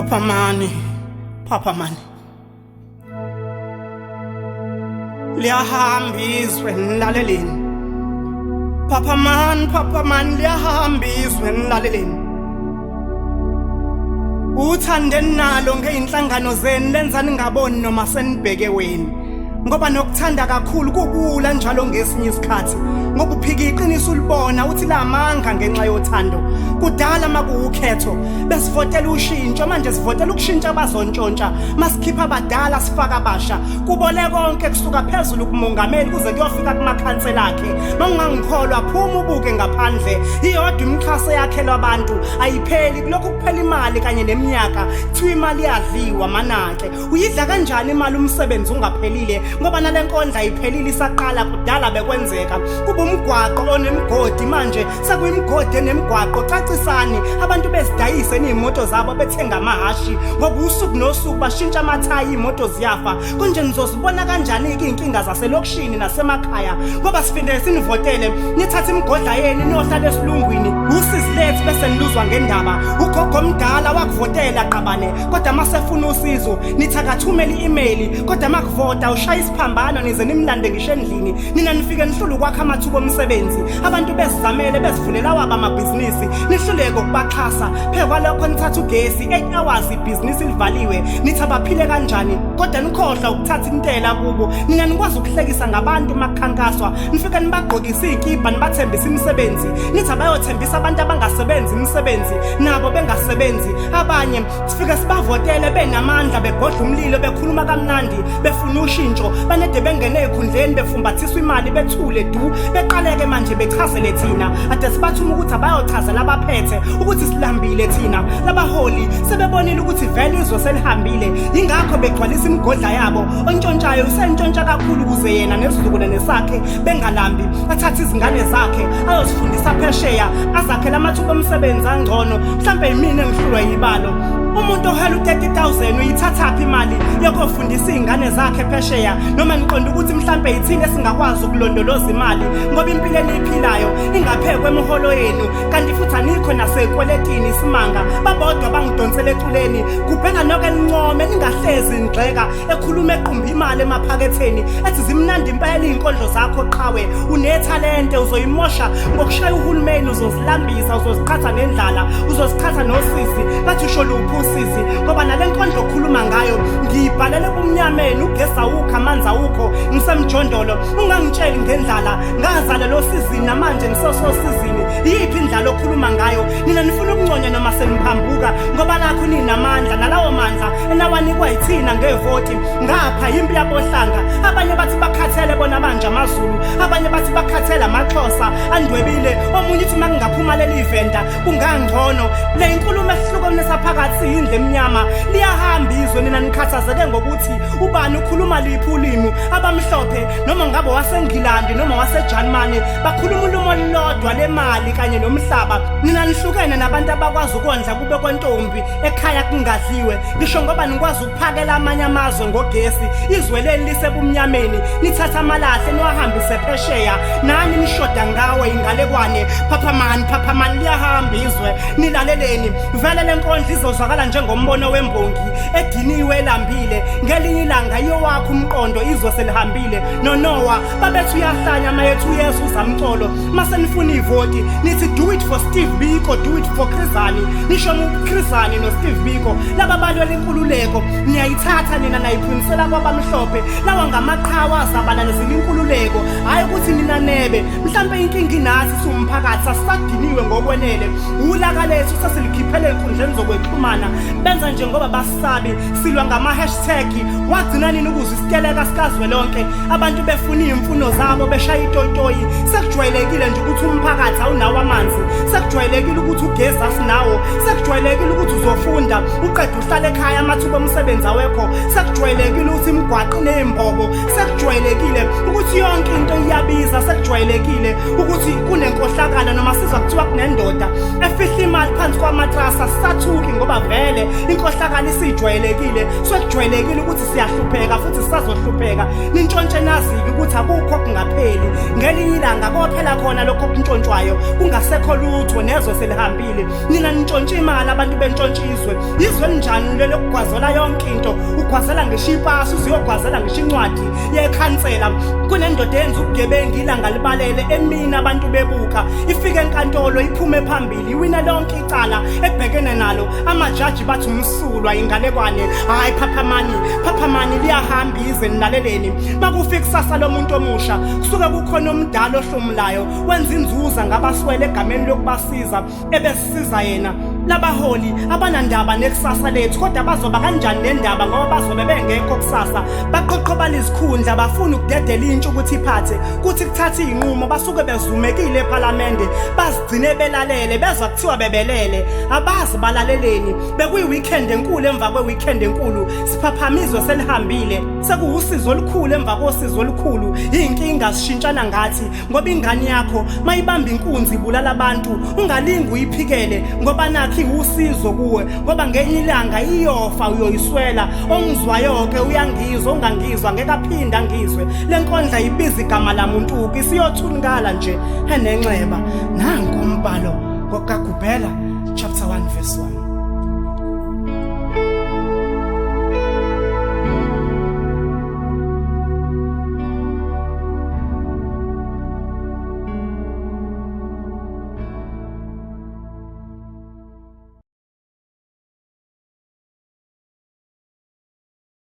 Papa Mani. Liyahamba izwe nilaleleni. Papa Man, liyahamba izwe nilaleleni. Uthande nalo ngeinhlangano zenu lenzani ngaboni noma senibheke weni. Ngoba nokuthanda kakhulu kubula njalo ngesinye isikhathi. Ngoba uphika iqiniso ulibona uthi lamanga ngenxa yothando. Kudala makuwukhetho besivotela ushintsho manje sivotela ukushintsha abazontshontsha masikhipha abadala sifaka abasha kubole konke kusuka phezulu kumongameli kuze kuyofika kumakhansela akhe mangangikholwa phuma ubuke ngaphandle iyodwa imikhaso yakhe labantu ayipheli kulokhu kuphela imali kanye neminyaka kuthiwa imali yadliwa manake uyidla kanjani imali umsebenzi ungaphelile ngoba nalenkondla ayiphelile isaqala kudala bekwenzeka kuba umgwaqo onemigodi manje sekuyimigodi enemigwaqo cacisani abantu besidayise nezimoto zabo bethenga amahashi ngoba usuku nosuku bashintsha amathayi imoto ziyafa konje nizozibona kanjani inkinga zaselokishini nasemakhaya ngoba sifinde sinivotele nithatha imigodla yenu niyohlala esilungwini usizi lethu bese niluzwa ngendaba ugogo omdala wakuvotela qabane kodwa masefuna usizo nithakathumela i-email kodwa makuvota ushaya isiphambano nize nimlande ngisho endlini nina nifike nihlule kwakha amathuba omsebenzi abantu bezizamele bezivulela waba amabhizinisi nihluleke ukubaxhasa phekwa lokho nithatha ugesi 8 hours ibhizinisi livaliwe nithi abaphile kanjani kodwa nikhohlwa ukuthatha intela kubo nina nikwazi ukuhlekisa ngabantu makukhankaswa nifike nibagqokisa izikipa nibathembisa imisebenzi nithi abayothembisa abantu abangasebenzi imisebenzi nabo bengasebenzi abanye sifike sibavotele benamandla begodla umlilo bekhuluma kamnandi befuna ushintsho banede bengene ekhundleni befumbathiswa imali bethule du beqaleke manje bechazele thina ade sibathuma ukuthi abayochazela abaphethe ukuthi silambile thina labaholi sebebonile ukuthi vele izwe selihambile ingakho begcwalisa imigodla yabo ontshontshayo usentshontsha kakhulu kuze yena nesizukulwane sakhe bengalambi athatha izingane zakhe ayosifundisa phesheya azakhela amathuba omsebenzi angcono mhlambe yimina engihlulwa yibalo umuntu ohela u30,000 uyithatha imali yokufundisa izingane zakhe phesheya noma niqonda ukuthi mhlambe yithini esingakwazi ukulondoloza imali ngoba impilo eniphilayo ingaphekwe emiholo yenu kanti futhi anikho nasekweletini isimanga babodwa bangidonsela eculeni kubheka nonke nincome ningahlezi ngxeka ekhuluma equmba imali emaphaketheni ethi zimnandi impela izinkondlo zakho qhawe unethalente uzoyimosha ngokushaya uhulumeni uzozilambisa uzoziqhatha nendlala uzoziqhatha nosisi bathi usho luphu usizi ngoba nalenkondlo okhuluma ngayo ngiyibhalele kumnyameni ugesi awukho amanzi awukho ngisemjondolo ungangitsheli ngendlala ngazala lo sizini namanje ngisososizini yiphi indlala okhuluma ngayo nina nifuna ukungconya noma seniphambuka ngoba nakho ninamandla nalawo mandla enawanikwa yithina ngevoti ngapha impi yabohlanga abanye bathi bakhathele bona manje amazulu abanye bathi bakhathela amaXhosa andwebile omunye uthi makungaphuma leli event kungangcono le inkulumo ehlukanisa phakathi indle emnyama liyahamba izwe nina nikhathazeke ngokuthi ubani ukhuluma liphi ulimi abamhlophe noma ngabe waseNgilandi noma waseJalimani bakhuluma ulimi olulodwa lemali kanye nomhlaba nina nihlukene nabantu abakwazi ukondla kube kwentombi ekhaya kungadliwe ngisho ngoba nikwazi ukuphakela amanye amazwe ngogesi izwe leli lisebumnyameni nithatha amalahle niwahambise phesheya nani nishoda ngawe ingalekwane Papa Man liyahamba izwe nilaleleni vele lenkondlo izozwakala njengombono wembongi ediniwe elambile ngelinye ilanga yowakho umqondo izwe selihambile noNoah babethu uyahlanya mayethu uYesu zamcolo mase nifuna ivoti nithi do it for Steve Biko do it for Khrizani nisho uKhrizani no Steve Biko laba balwe lenkululeko niyayithatha nina nayiphinisela kwabamhlophe lawa ngamaqhawa azabala nezinkululeko hayi ukuthi nina nebe mhlambe inkingi nathi sumphakathi asadiniwe ngokwenele ulaka lethu saselikhiphele enkundleni zokwexhumana benza njengoba basabi silwa ngama hashtag wagcina nini ukuzisiteleka sikazwe lonke abantu befuna imfuno zabo beshaya itotoyi sekujwayelekile nje ukuthi umphakathi awunawo amanzi sekujwayelekile ukuthi ugesi asinawo sekujwayelekile ukuthi uzofunda uqeda uhlala ekhaya amathuba omsebenzi awekho sekujwayelekile ukuthi imigwaqo nezimbobo sekujwayelekile ukuthi yonke into iyabiza sekujwayelekile ukuthi kunenkohlakala noma sizwa kuthiwa kunendoda efihla imali phansi kwamatrasa sisathuki ngoba vele inkohlakala isijwayelekile sekujwayelekile ukuthi siyahlupheka futhi sisazohlupheka nintshontshe nazike ukuthi akukho kungapheli ngelinye ilanga kophela khona lokho kuntshontshwayo kungasekho lutho nezwe selihambile nina nintshontshe imali abantu bentshontshe izwe izwe linjani lelo kugwazola yonke into ugwazela ngisho ipasi uziyogwazela ngisho incwadi yekhansela kunendoda yenza ubugebengu ilanga libalele emina abantu bebuka ifike enkantolo iphume phambili iwina lonke icala ebhekene nalo amajaji bathi umsulwa ingalekwane hayi phaphamani liyahamba izwe nilaleleni makufika kusasa lomuntu omusha kusuka kukhona omdala ohlomulayo wenza inzuza ngabaswele egameni lokubasiza ebesiza yena labaholi abanandaba nekusasa lethu kodwa bazoba kanjani nendaba ngoba bazobe bengekho kusasa baqoqobala izikhundla bafuna ukudedela intsha ukuthi iphathe kuthi kuthatha izinqumo basuke bezumekile eParliament bazigcine belalele bezwa kuthiwa bebelele abazi balaleleni bekuyi weekend enkulu emva kwe weekend enkulu siphaphamizwe selihambile sekuwusizo olukhulu emva kosizo olukhulu inkinga zishintshana ngathi ngoba ingane yakho mayibamba inkunzi ibulala abantu ungalingi uyiphikele ngoba nakhi usizo kuwe ngoba ngenye ilanga iyofa uyoyiswela ongizwayo ke uyangizwa ongangizwa ngeke aphinda ngizwe lenkondla ibiza igama lamuntu isiyothunukala nje enenxeba nangu umbhalo kaGubhela chapter 1 verse 1